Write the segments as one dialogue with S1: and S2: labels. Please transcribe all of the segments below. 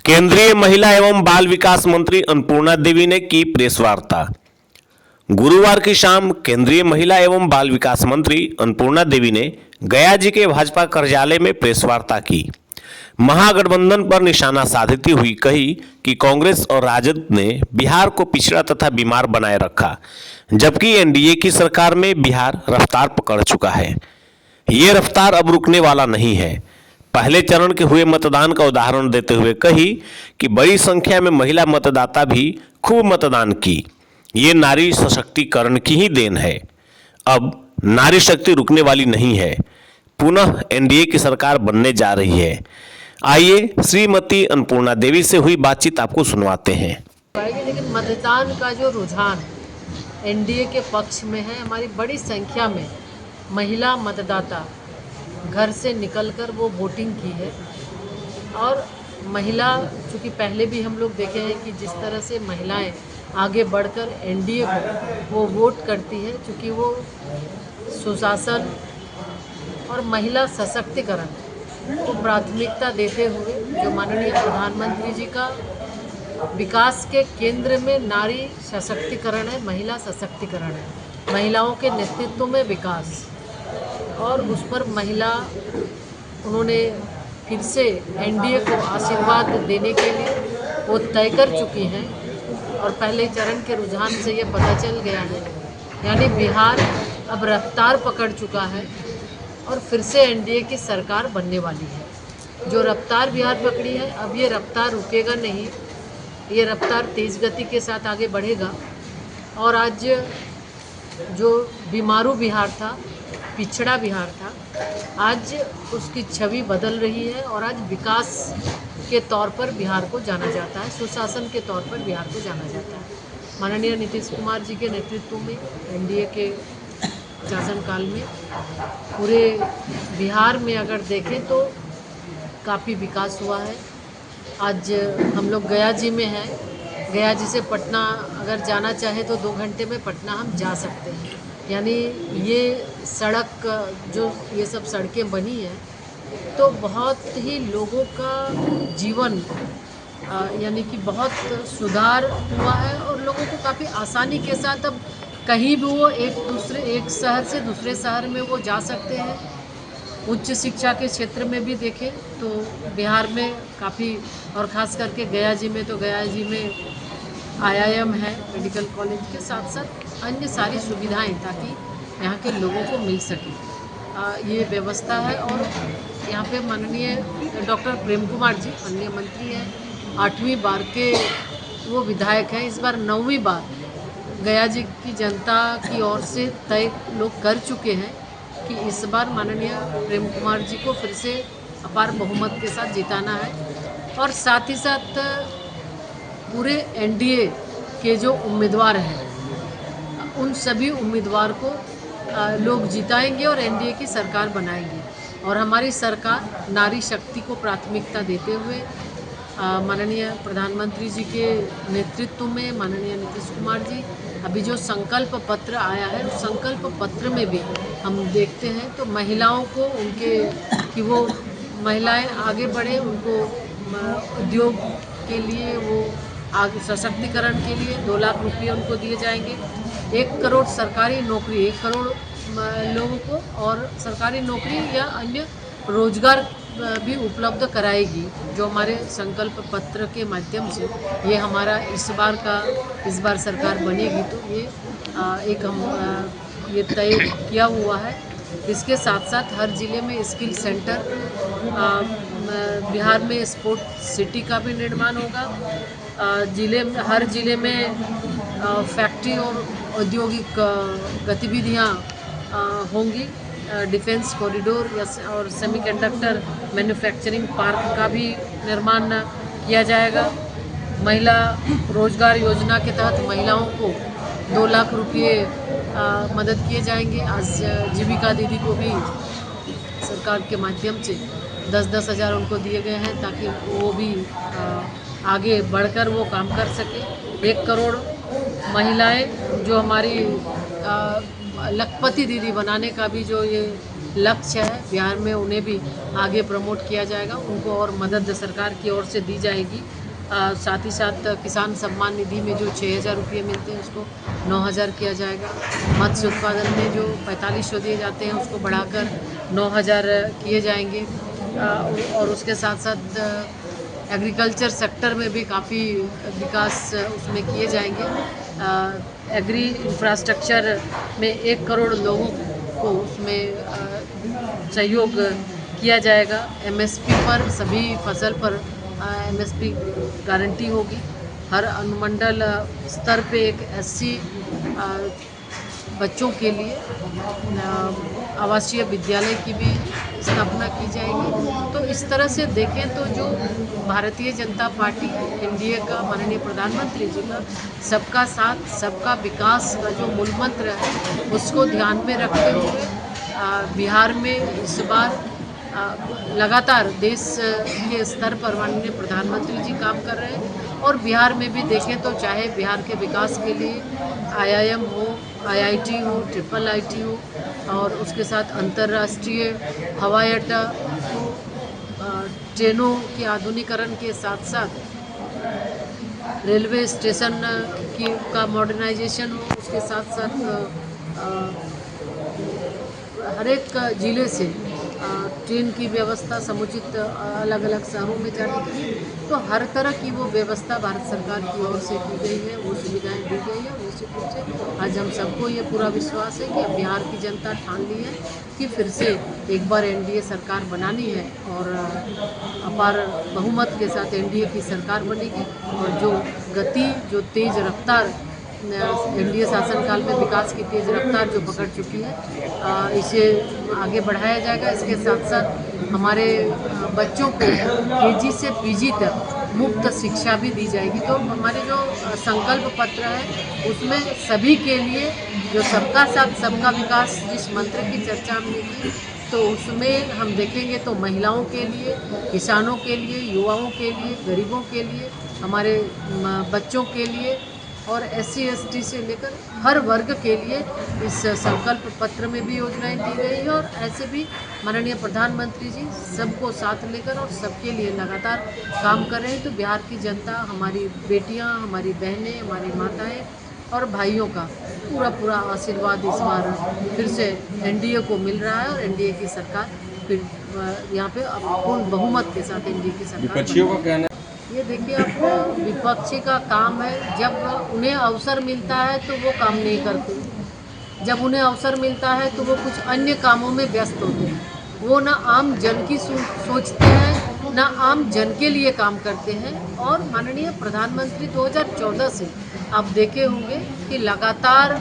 S1: केंद्रीय महिला एवं बाल विकास मंत्री अन्नपूर्णा देवी ने की प्रेस वार्ता। गुरुवार की शाम केंद्रीय महिला एवं बाल विकास मंत्री अन्नपूर्णा देवी ने गया जी के भाजपा कार्यालय में प्रेस वार्ता की। महागठबंधन पर निशाना साधती हुई कही कि कांग्रेस और राजद ने बिहार को पिछड़ा तथा बीमार बनाए रखा, जबकि एनडीए की सरकार में बिहार रफ्तार पकड़ चुका है। ये रफ्तार अब रुकने वाला नहीं है। पहले चरण के हुए मतदान का उदाहरण देते हुए कही कि बड़ी संख्या में महिला मतदाता भी खूब मतदान की। ये नारी सशक्तिकरण की ही देन है। अब नारी शक्ति रुकने वाली नहीं है। पुनः एनडीए की सरकार बनने जा रही है। आइए श्रीमती अन्नपूर्णा देवी से हुई बातचीत आपको सुनवाते हैं।
S2: लेकिन मतदान का जो रुझान एनडीए के पक्ष में है, हमारी बड़ी संख्या में महिला मतदाता घर से निकलकर वो वोटिंग की है। और महिला, चूँकि पहले भी हम लोग देखे हैं कि जिस तरह से महिलाएं आगे बढ़कर एनडीए को वो वोट करती है, चूँकि वो सुशासन और महिला सशक्तिकरण को प्राथमिकता देते हुए जो माननीय प्रधानमंत्री जी का विकास के केंद्र में नारी सशक्तिकरण है, महिला सशक्तिकरण है, महिलाओं के नेतृत्व में विकास, और उस पर महिला उन्होंने फिर से एनडीए को आशीर्वाद देने के लिए वो तय कर चुकी हैं। और पहले चरण के रुझान से ये पता चल गया है, यानी बिहार अब रफ्तार पकड़ चुका है और फिर से एनडीए की सरकार बनने वाली है। जो रफ्तार बिहार पकड़ी है, अब ये रफ्तार रुकेगा नहीं, ये रफ्तार तेज़ गति के साथ आगे बढ़ेगा। और आज जो बीमारू बिहार था, पिछड़ा बिहार था, आज उसकी छवि बदल रही है और आज विकास के तौर पर बिहार को जाना जाता है, सुशासन के तौर पर बिहार को जाना जाता है। माननीय नीतीश कुमार जी के नेतृत्व में एनडीए के शासनकाल में पूरे बिहार में अगर देखें तो काफ़ी विकास हुआ है। आज हम लोग गया जी में हैं। गया जी से पटना अगर जाना चाहे तो 2 घंटे में पटना हम जा सकते हैं। यानी ये सड़क, जो ये सब सड़कें बनी हैं, तो बहुत ही लोगों का जीवन यानी कि बहुत सुधार हुआ है और लोगों को काफ़ी आसानी के साथ अब कहीं भी वो एक शहर से दूसरे शहर में वो जा सकते हैं। उच्च शिक्षा के क्षेत्र में भी देखें तो बिहार में काफ़ी, और ख़ास करके गया जी में, तो गया जी में आईआईएम है, मेडिकल कॉलेज के साथ साथ अन्य सारी सुविधाएं, ताकि यहाँ के लोगों को मिल सके, ये व्यवस्था है। और यहाँ पे माननीय डॉक्टर प्रेम कुमार जी अन्य मंत्री हैं, 8वीं बार के वो विधायक हैं। इस बार 9वीं बार गया जी की जनता की ओर से तय लोग कर चुके हैं कि इस बार माननीय प्रेम कुमार जी को फिर से अपार बहुमत के साथ जिताना है। और साथ ही साथ पूरे एनडीए के जो उम्मीदवार हैं, उन सभी उम्मीदवार को लोग जिताएंगे और एनडीए की सरकार बनाएंगे। और हमारी सरकार नारी शक्ति को प्राथमिकता देते हुए माननीय प्रधानमंत्री जी के नेतृत्व में माननीय नीतीश कुमार जी, अभी जो संकल्प पत्र आया है, उस संकल्प पत्र में भी हम देखते हैं तो महिलाओं को उनके, कि वो महिलाएं आगे बढ़े, उनको उद्योग के लिए वो आगे सशक्तिकरण के लिए 2 लाख रुपये उनको दिए जाएंगे। 1 करोड़ सरकारी नौकरी, 1 करोड़ लोगों को और सरकारी नौकरी या अन्य रोजगार भी उपलब्ध कराएगी, जो हमारे संकल्प पत्र के माध्यम से ये हमारा इस बार सरकार बनेगी तो ये एक हम ये तय किया हुआ है। इसके साथ साथ हर ज़िले में स्किल सेंटर, बिहार में स्पोर्ट सिटी का भी निर्माण होगा। हर ज़िले में फैक्ट्री और औद्योगिक गतिविधियाँ होंगी। डिफेंस कॉरिडोर और सेमीकंडक्टर मैन्युफैक्चरिंग पार्क का भी निर्माण किया जाएगा। महिला रोजगार योजना के तहत महिलाओं को 2 लाख रुपये मदद किए जाएंगे। आज जीविका दीदी को भी सरकार के माध्यम से 10-10 हज़ार उनको दिए गए हैं, ताकि वो भी आगे बढ़कर वो काम कर सके। 1 करोड़ महिलाएं जो हमारी लखपति दीदी बनाने का भी जो ये लक्ष्य है। बिहार में उन्हें भी आगे प्रमोट किया जाएगा, उनको और मदद सरकार की ओर से दी जाएगी। साथ ही साथ किसान सम्मान निधि में जो 6,000 रुपये मिलते हैं उसको 9,000 किया जाएगा। मत्स्य उत्पादन में जो 4500 दिए जाते हैं उसको बढ़ाकर 9,000 किए जाएंगे। और उसके साथ साथ एग्रीकल्चर सेक्टर में भी काफ़ी विकास उसमें किए जाएंगे। एग्री इंफ्रास्ट्रक्चर में 1 करोड़ लोगों को उसमें सहयोग किया जाएगा। एमएसपी पर सभी फसल पर एमएसपी गारंटी होगी। हर अनुमंडल स्तर पे एक एससी बच्चों के लिए आवासीय विद्यालय की भी स्थापना की जाएगी। तो इस तरह से देखें तो जो भारतीय जनता पार्टी एनडीए का माननीय प्रधानमंत्री जी का सबका साथ सबका विकास का जो मूल मंत्र है उसको ध्यान में रखते हुए बिहार में इस बार लगातार देश के स्तर पर माननीय प्रधानमंत्री जी काम कर रहे हैं। और बिहार में भी देखें तो चाहे बिहार के विकास के लिए आईआईएम हो, आईआईटी हो, ट्रिपल आईटी हो और उसके साथ अंतर्राष्ट्रीय हवाई अड्डा हो, ट्रेनों के आधुनिकीकरण के साथ साथ रेलवे स्टेशन का मॉडर्नाइजेशन हो, उसके साथ साथ हर एक ज़िले से ट्रेन की व्यवस्था समुचित अलग अलग शहरों में जाने की, तो हर तरह की वो व्यवस्था भारत सरकार की ओर से की गई है, वो सुविधाएं दी गई है। निश्चित रूप से आज हम सबको ये पूरा विश्वास है कि अब बिहार की जनता ठान ली है कि फिर से एक बार एनडीए सरकार बनानी है और अपार बहुमत के साथ एनडीए की सरकार बनेगी। और जो गति, जो तेज़ रफ्तार एनडीए शासनकाल में विकास की तेज़ रफ्तार जो पकड़ चुकी है इसे आगे बढ़ाया जाएगा। इसके साथ साथ हमारे बच्चों को केजी से पीजी तक मुफ्त शिक्षा भी दी जाएगी। तो हमारे जो संकल्प पत्र है उसमें सभी के लिए जो सबका साथ सबका विकास जिस मंत्र की चर्चा हमने की तो उसमें हम देखेंगे तो महिलाओं के लिए, किसानों के लिए, युवाओं के लिए, गरीबों के लिए, हमारे बच्चों के लिए और एससी एसटी से लेकर हर वर्ग के लिए इस संकल्प पत्र में भी योजनाएं दी गई है। और ऐसे भी माननीय प्रधानमंत्री जी सबको साथ लेकर और सबके लिए लगातार काम कर रहे हैं। तो बिहार की जनता, हमारी बेटियां, हमारी बहनें, हमारी माताएं और भाइयों का पूरा आशीर्वाद इस बार फिर से एनडीए को मिल रहा है और एनडीए की सरकार फिर यहाँ पे पूर्ण बहुमत के साथ एनडीए की सरकार।
S3: विपक्षियों का कहना
S2: ये देखिए, अब विपक्षी का काम है जब उन्हें अवसर मिलता है तो वो काम नहीं करते, जब उन्हें अवसर मिलता है तो वो कुछ अन्य कामों में व्यस्त होते हैं। वो ना आम जन की सोचते हैं, ना आम जन के लिए काम करते हैं। और माननीय प्रधानमंत्री 2014 से आप देखे होंगे कि लगातार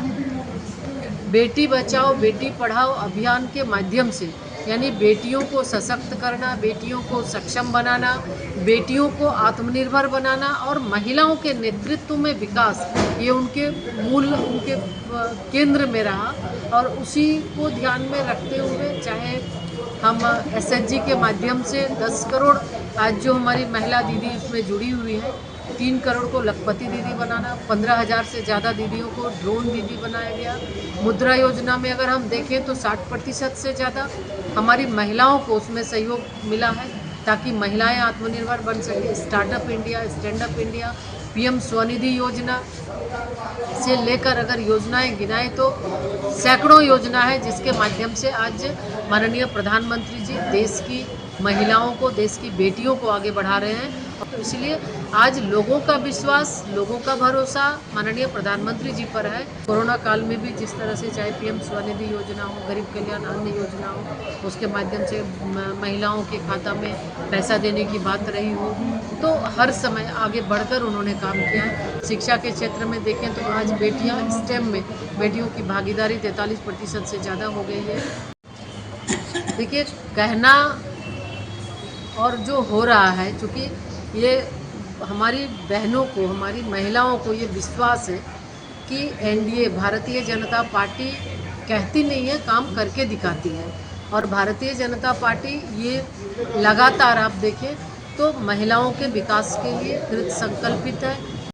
S2: बेटी बचाओ बेटी पढ़ाओ अभियान के माध्यम से यानी बेटियों को सशक्त करना, बेटियों को सक्षम बनाना, बेटियों को आत्मनिर्भर बनाना और महिलाओं के नेतृत्व में विकास, ये उनके उनके केंद्र में रहा। और उसी को ध्यान में रखते हुए चाहे हम एसएचजी के माध्यम से 10 करोड़ आज जो हमारी महिला दीदी उसमें जुड़ी हुई है, 3 करोड़ को लखपति दीदी बनाना, 15,000 से ज़्यादा दीदियों को ड्रोन दीदी बनाया गया। मुद्रा योजना में अगर हम देखें तो 60% से ज़्यादा हमारी महिलाओं को उसमें सहयोग मिला है ताकि महिलाएं आत्मनिर्भर बन सकें। Startup India, stand up India, PM Svanidhi योजना से लेकर अगर योजनाएं गिनाएं तो सैकड़ों योजना है जिसके माध्यम से आज माननीय प्रधानमंत्री जी देश की महिलाओं को, देश की बेटियों को आगे बढ़ा रहे हैं। और इसलिए आज लोगों का विश्वास, लोगों का भरोसा माननीय प्रधानमंत्री जी पर है। कोरोना काल में भी जिस तरह से चाहे पीएम स्वनिधि योजना हो, गरीब कल्याण अन्न योजना हो, उसके माध्यम से महिलाओं के खाता में पैसा देने की बात रही हो, तो हर समय आगे बढ़कर उन्होंने काम किया है। शिक्षा के क्षेत्र में देखें तो आज बेटियां स्टेम में बेटियों की भागीदारी 43% से ज़्यादा हो गई है। देखिए, कहना और जो हो रहा है, चूँकि ये हमारी बहनों को, हमारी महिलाओं को ये विश्वास है कि एनडीए भारतीय जनता पार्टी कहती नहीं है, काम करके दिखाती है। और भारतीय जनता पार्टी ये लगातार आप देखें तो महिलाओं के विकास के लिए कृत संकल्पित है।